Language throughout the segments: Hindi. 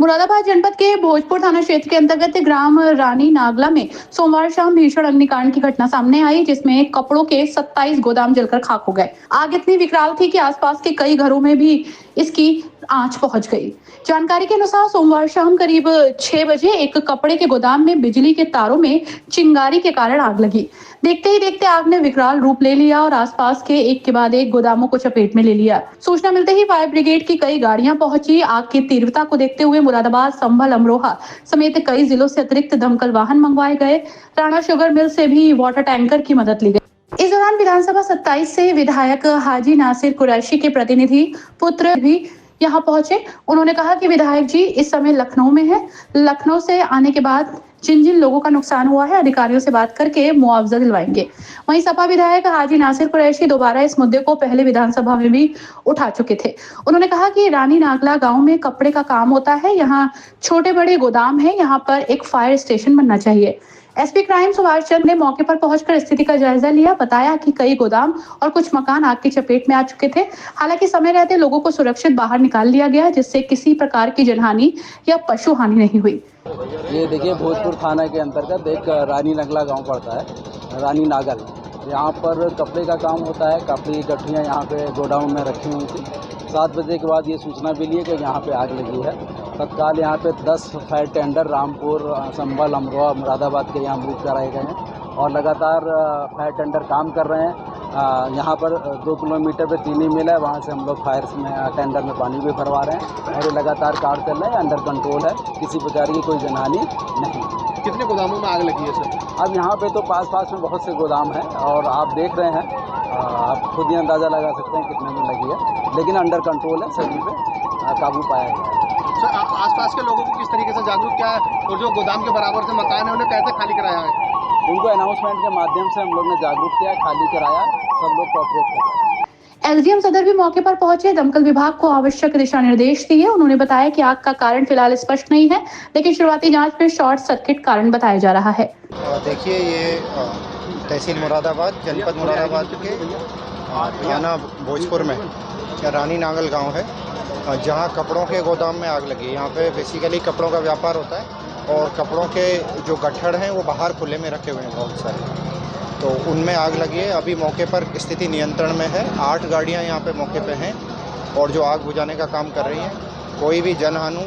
मुरादाबाद जनपद के भोजपुर थाना क्षेत्र के अंतर्गत ग्राम रानी नागला में सोमवार शाम भीषण अग्निकांड की घटना सामने आई, जिसमें कपड़ों के 27 गोदाम जलकर खाक हो गए। आग इतनी विकराल थी कि आसपास के कई घरों में भी इसकी आंच पहुंच गई। जानकारी के अनुसार सोमवार शाम करीब 6 बजे एक कपड़े के गोदाम में बिजली के तारों में चिंगारी के कारण आग लगी। देखते ही देखते आग ने विकराल रूप ले लिया और आसपास के एक के बाद एक गोदामों को चपेट में ले लिया। सूचना मिलते ही फायर ब्रिगेड की कई गाड़ियां पहुंची। आग की तीव्रता को देखते हुए मुरादाबाद, संभल, अमरोहा समेत कई जिलों से अतिरिक्त दमकल वाहन मंगवाए गए। राणा शुगर मिल से भी वाटर टैंकर की मदद ली गई। इस दौरान विधानसभा 27 से विधायक हाजी नासिर कुरैशी के प्रतिनिधि पुत्र भी यहां पहुंचे। उन्होंने कहा कि विधायक जी इस समय लखनऊ में हैं। लखनऊ से आने के बाद जिन जिन लोगों का नुकसान हुआ है अधिकारियों से बात करके मुआवजा दिलवाएंगे। वहीं सपा विधायक हाजी नासिर कुरैशी दोबारा इस मुद्दे को पहले विधानसभा में भी उठा चुके थे। उन्होंने कहा कि रानी नागला गांव में कपड़े का काम होता है, यहाँ छोटे बड़े गोदाम है, यहाँ पर एक फायर स्टेशन बनना चाहिए। एसपी क्राइम सुभाष चंद्र ने मौके पर पहुंचकर स्थिति का जायजा लिया। बताया कि कई गोदाम और कुछ मकान आग की चपेट में आ चुके थे। हालांकि समय रहते लोगों को सुरक्षित बाहर निकाल लिया गया, जिससे किसी प्रकार की जनहानि या पशु हानि नहीं हुई। ये देखिए, भोजपुर थाना के अंतर्गत एक रानी नगला गांव पड़ता है, रानी नागल। यहाँ पर कपड़े का काम होता है। कपड़े की गठरियाँ यहाँ पे गोडाउन में रखी हुई थी। 7 बजे के बाद ये सूचना मिली कि यहाँ पे आग लगी है। तत्काल यहाँ पे 10 फायर टेंडर रामपुर, संभल, अमरोहा, मुरादाबाद के यहाँ मूव कराए गए हैं और लगातार फायर टेंडर काम कर रहे हैं। यहाँ पर 2 किलोमीटर पे चीनी मिल है, वहाँ से हम लोग फायर में टेंडर में पानी भी भरवा रहे हैं और ये लगातार कार्य चल रहे हैं। अंडर कंट्रोल है, किसी प्रकार की कोई जनहानि नहीं। कितने गोदामों में आग लगी है सर? अब यहाँ पे तो पास में बहुत से गोदाम हैं और आप देख रहे हैं, आप खुद ही अंदाज़ा लगा सकते हैं कितने में लगी है, लेकिन अंडर कंट्रोल है, सभी पे काबू पाया गया है। सर, आसपास के लोगों को किस तरीके से जागरूक किया है और जो गोदाम के बराबर से मकान है उन्हें कैसे खाली कराया है? उनको अनाउंसमेंट के माध्यम से हम लोग ने जागरूक किया, खाली कराया, सब लोग कोऑपरेट कर रहे हैं। एसडीएम सदर भी मौके पर पहुंचे, दमकल विभाग को आवश्यक दिशा निर्देश दिए। उन्होंने बताया कि आग का कारण फिलहाल स्पष्ट नहीं है, लेकिन शुरुआती जांच में शॉर्ट सर्किट कारण बताया जा रहा है। देखिए, ये तहसील मुरादाबाद, जनपद मुरादाबाद के थाना भोजपुर में रानी नागल गांव है, जहां कपड़ों के गोदाम में आग लगी है। यहाँ पे बेसिकली कपड़ों का व्यापार होता है और कपड़ों के जो गट्ठड़ हैं वो बाहर खुले में रखे हुए हैं बहुत सारे, तो उनमें आग लगी है। अभी मौके पर स्थिति नियंत्रण में है। 8 गाड़ियां यहाँ पे मौके पे हैं और जो आग बुझाने का काम कर रही हैं। कोई भी जनहानि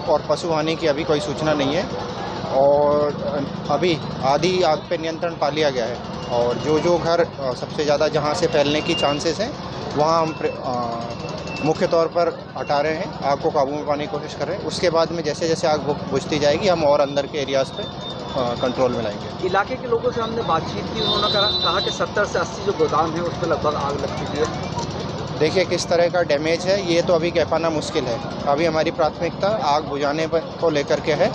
और पशु हानि की अभी कोई सूचना नहीं है और अभी आधी आग पे नियंत्रण पा लिया गया है। और जो घर सबसे ज़्यादा जहाँ से फैलने की चांसेस हैं वहाँ हम मुख्य तौर पर हटा रहे हैं, आग को काबू में पाने की कोशिश कर रहे हैं। उसके बाद में जैसे जैसे आग बुझती जाएगी हम और अंदर के एरियाज़ पे कंट्रोल में लाएंगे। इलाके के लोगों से हमने बातचीत की, उन्होंने कहा कि 70 से 80 जो गोदाम है उस पर लगभग आग लग चुकी है। देखिए, किस तरह का डैमेज है ये तो अभी कह पाना मुश्किल है। अभी हमारी प्राथमिकता आग बुझाने को लेकर के है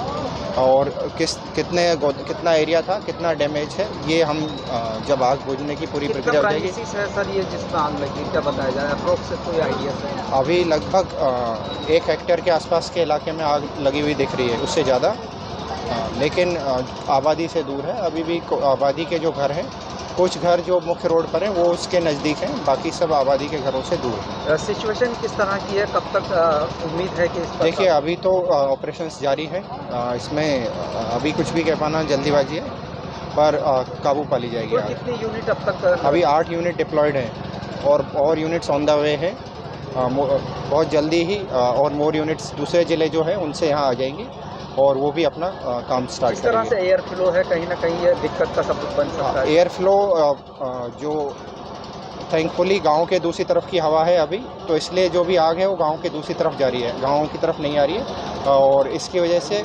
और कितना एरिया था, कितना डैमेज है, ये हम जब आग बुझने की पूरी प्रक्रिया हो जाएगी। सर, ये जिसमें आग लगी क्या बताया जाए, अप्रोक्स से कोई आइडिया है? अभी लगभग 1 हेक्टेयर के आसपास के इलाके में आग लगी हुई दिख रही है, उससे ज़्यादा, लेकिन आबादी से दूर है। अभी भी आबादी के जो घर हैं, कुछ घर जो मुख्य रोड पर हैं वो उसके नज़दीक हैं, बाकी सब आबादी के घरों से दूर है। सिचुएशन किस तरह की है, कब तक उम्मीद है कि इस पर? देखिए, अभी तो ऑपरेशंस जारी है, इसमें अभी कुछ भी कह पाना जल्दीबाजी है, पर काबू पा ली जाएगी। तो कितनी यूनिट अब तक? अभी 8 यूनिट डिप्लॉयड हैं और यूनिट्स ऑन द वे है। बहुत जल्दी ही और मोर यूनिट्स दूसरे ज़िले जो हैं उनसे यहाँ आ जाएंगी और वो भी अपना काम स्टार्ट करेंगे। इस तरह से एयर फ्लो है, कहीं ना कहीं ये दिक्कत का सबब बन सकता है। एयर फ्लो जो थैंकफुली गांव के दूसरी तरफ की हवा है अभी, तो इसलिए जो भी आग है वो गांव के दूसरी तरफ जा रही है, गांव की तरफ नहीं आ रही है और इसकी वजह से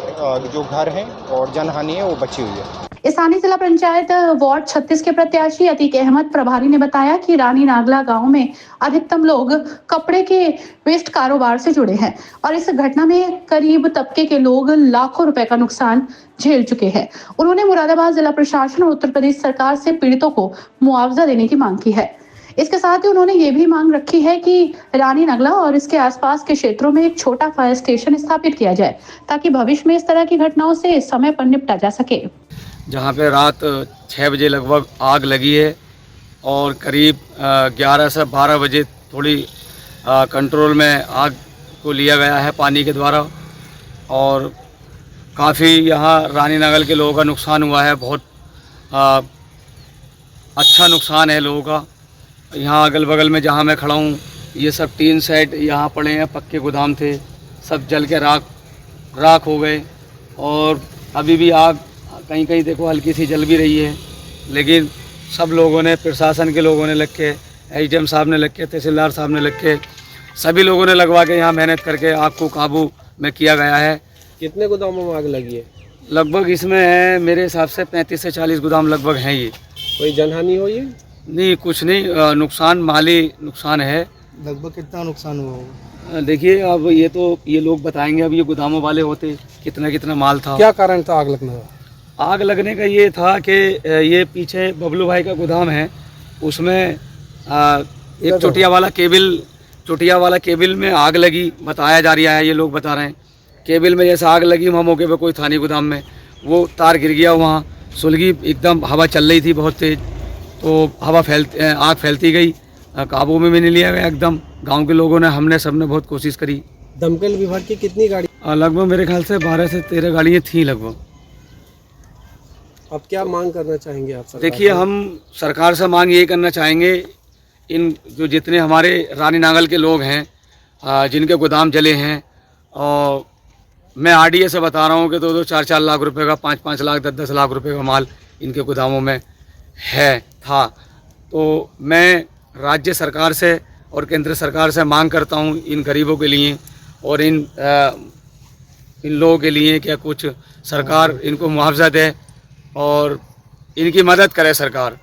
जो घर हैं और जनहानि है वो बची हुई है। स्थानीय जिला पंचायत वार्ड 36 के प्रत्याशी अतीक अहमद प्रभारी ने बताया कि रानी नागला गांव में अधिकतम लोग कपड़े के वेस्ट कारोबार से जुड़े हैं और इस घटना में करीब तबके के लोग लाखों रुपए का नुकसान झेल चुके हैं। उन्होंने मुरादाबाद जिला प्रशासन और उत्तर प्रदेश सरकार से पीड़ितों को मुआवजा देने की मांग की है। इसके साथ ही उन्होंने ये भी मांग रखी है कि रानी नगला और इसके आसपास के क्षेत्रों में एक छोटा फायर स्टेशन स्थापित किया जाए, ताकि भविष्य में इस तरह की घटनाओं से समय पर निपटा जा सके। जहाँ पे रात 6 बजे लगभग आग लगी है और करीब 11 से 12 बजे थोड़ी कंट्रोल में आग को लिया गया है पानी के द्वारा। और काफ़ी यहाँ रानी नागल के लोगों का नुकसान हुआ है। बहुत अच्छा नुकसान है लोगों का। यहाँ अगल बगल में जहाँ मैं खड़ा हूँ, ये सब टीन सेट यहाँ पड़े हैं, पक्के गोदाम थे, सब जल के राख हो गए। और अभी भी आग कहीं कहीं देखो हल्की सी जल भी रही है, लेकिन सब लोगों ने, प्रशासन के लोगों ने लग के, एसडीएम साहब ने लग के, तहसीलदार साहब ने लग के, सभी लोगों ने लगवा के यहाँ मेहनत करके आग को काबू में किया गया है। कितने गोदामों में आग लगी है? लगभग इसमें है मेरे हिसाब से 35 से 40 गोदाम लगभग हैं ये। कोई जनहानि हुई है? नहीं, कुछ नहीं, नुकसान माली नुकसान है। लगभग कितना नुकसान हुआ होगा? देखिए अब ये लोग बताएंगे। अब ये गोदामों वाले होते कितना माल था। क्या कारण था आग लगने का? आग लगने का ये था कि ये पीछे बबलू भाई का गोदाम है, उसमें एक चोटिया वाला केबिल में आग लगी, बताया जा रहा है, ये लोग बता रहे हैं। केबिल में जैसे आग लगी, वहाँ मौके पे कोई था नहीं गोदाम में, वो तार गिर गया, वहाँ सुलगी, एकदम हवा चल रही थी बहुत तेज़, तो आग फैलती गई, काबू में भी नहीं लिया गया एकदम। गांव के लोगों ने, हमने सबने बहुत कोशिश करी। दमकल विभाग की कितनी गाड़ी? लगभग मेरे ख्याल से 12 से 13 गाड़ियाँ थीं लगभग। अब क्या मांग करना चाहेंगे आप सरकार देखिए, से? हम सरकार से मांग ये करना चाहेंगे, इन जो जितने हमारे रानी नागल के लोग हैं जिनके गोदाम जले हैं, और मैं आरडीए से बता रहा हूँ कि 2-2, 4-4 लाख रुपए का, 5-5 लाख, 10-10 लाख रुपए का माल इनके गोदामों में था। तो मैं राज्य सरकार से और केंद्र सरकार से मांग करता हूँ इन गरीबों के लिए और इन लोगों के लिए, क्या कुछ सरकार इनको मुआवजा दे और इनकी मदद करे सरकार।